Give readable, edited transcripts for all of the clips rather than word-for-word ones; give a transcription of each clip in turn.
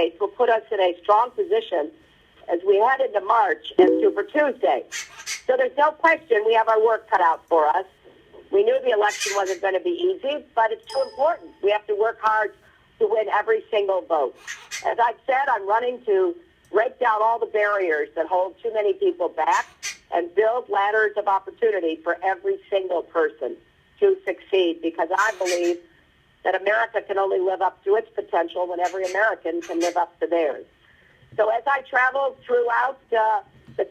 States will put us in a strong position as we head into March and Super Tuesday. So there's no question we have our work cut out for us. We knew the election wasn't going to be easy, but it's too important. We have to work hard to win every single vote. As I've said, I'm running to break down all the barriers that hold too many people back and build ladders of opportunity for every single person to succeed, because I believe that America can only live up to its potential when every American can live up to theirs. So as I travel throughout the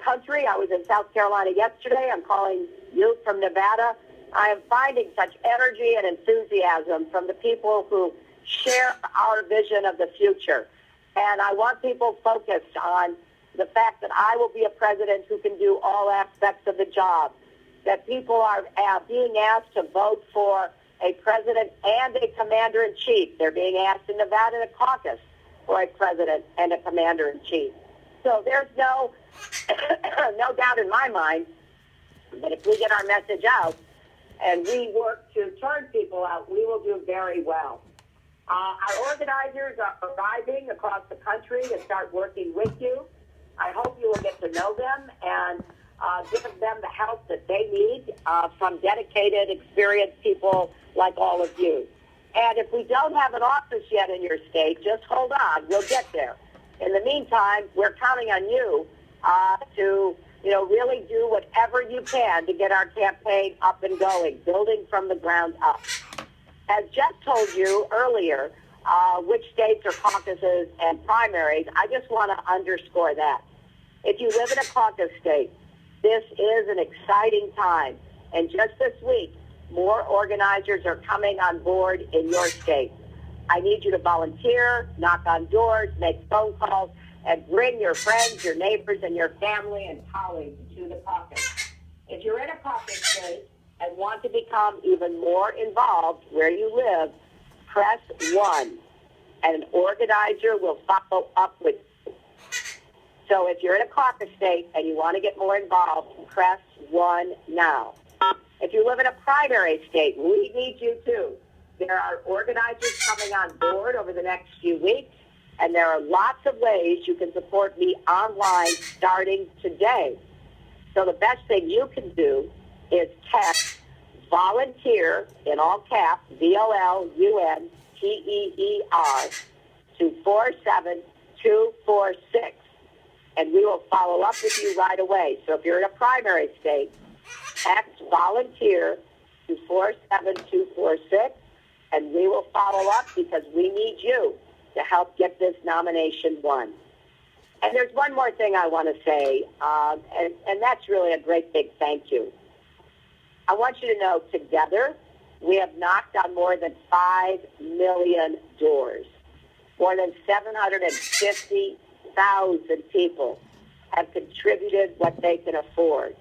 country, I was in South Carolina yesterday. I'm calling you from Nevada. I am finding such energy and enthusiasm from the people who share our vision of the future. And I want people focused on the fact that I will be a president who can do all aspects of the job, that people are being asked to vote for a president and a commander-in-chief. They're being asked in Nevada in a caucus for a president and a commander-in-chief. So there's no doubt in my mind that if we get our message out and we work to turn people out, we will do very well. Our organizers are arriving across the country to start working with you. I hope you will get to know them and give them the help that they need from dedicated, experienced people like all of you. And if we don't have an office yet in your state, just hold on. We'll get there. In the meantime, we're counting on you to really do whatever you can to get our campaign up and going, building from the ground up. As Jeff told you earlier, which states are caucuses and primaries, I just want to underscore that. If you live in a caucus state, this is an exciting time. And just this week, more organizers are coming on board in your state. I need you to volunteer, knock on doors, make phone calls, and bring your friends, your neighbors, and your family and colleagues to the caucus. If you're in a caucus state and want to become even more involved where you live, press 1, and an organizer will follow up with you. So if you're in a caucus state and you want to get more involved, press 1 now. If you live in a primary state, we need you too. There are organizers coming on board over the next few weeks, and there are lots of ways you can support me online starting today. So the best thing you can do is text volunteer in all caps, VOLUNTEER, to 47246, and we will follow up with you right away. So if you're in a primary state, text volunteer to 47246, and we will follow up because we need you to help get this nomination won. And there's one more thing I want to say, and that's really a great big thank you. I want you to know together we have knocked on more than 5 million doors. More than 750,000 people have contributed what they can afford.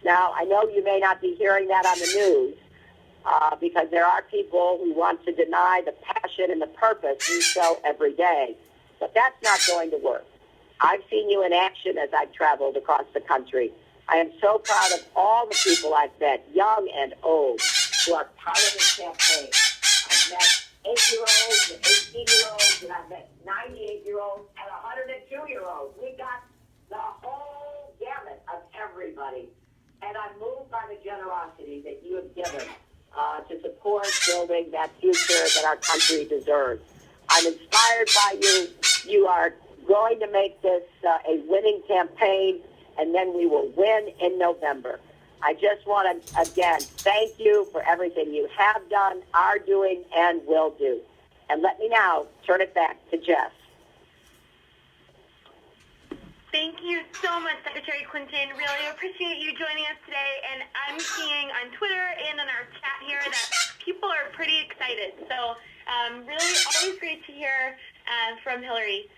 Now, I know you may not be hearing that on the news because there are people who want to deny the passion and the purpose you show every day. But that's not going to work. I've seen you in action as I've traveled across the country. I am so proud of all the people I've met, young and old, who are part of this campaign. I've met 8-year-olds and 18-year-olds, and I've met 98-year-olds and 102-year-olds. We got the whole gamut of everybody. And I'm moved by the generosity that you have given to support building that future that our country deserves. I'm inspired by you. You are going to make this a winning campaign, and then we will win in November. I just want to, again, thank you for everything you have done, are doing, and will do. And let me now turn it back to Jess. Thank you so much, Secretary Clinton. Really appreciate you joining us today. And I'm seeing on Twitter and in our chat here that people are pretty excited. So really always great to hear from Hillary.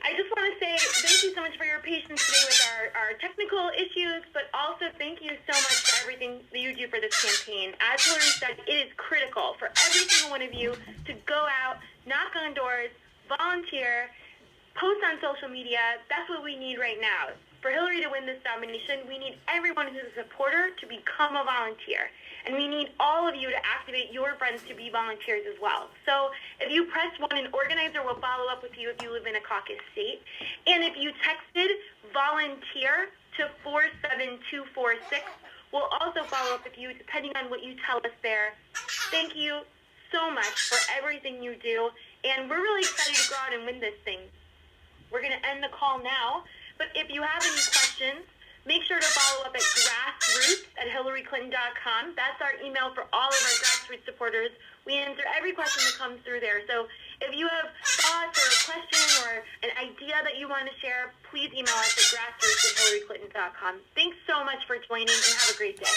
I just want to say thank you so much for your patience today with our technical issues, but also thank you so much for everything that you do for this campaign. As Hillary said, it is critical for every single one of you to go out, knock on doors, volunteer, post on social media. That's what we need right now. for Hillary to win this nomination, we need everyone who's a supporter to become a volunteer. And we need all of you to activate your friends to be volunteers as well. So if you press 1, an organizer will follow up with you if you live in a caucus state. And if you texted volunteer to 47246, we'll also follow up with you depending on what you tell us there. Thank you so much for everything you do. And we're really excited to go out and win this thing. We're going to end the call now. But if you have any questions, make sure to follow up at grassroots@hillaryclinton.com. That's our email for all of our grassroots supporters. We answer every question that comes through there. So if you have thoughts or a question or an idea that you want to share, please email us at grassroots@hillaryclinton.com. Thanks so much for joining, and have a great day.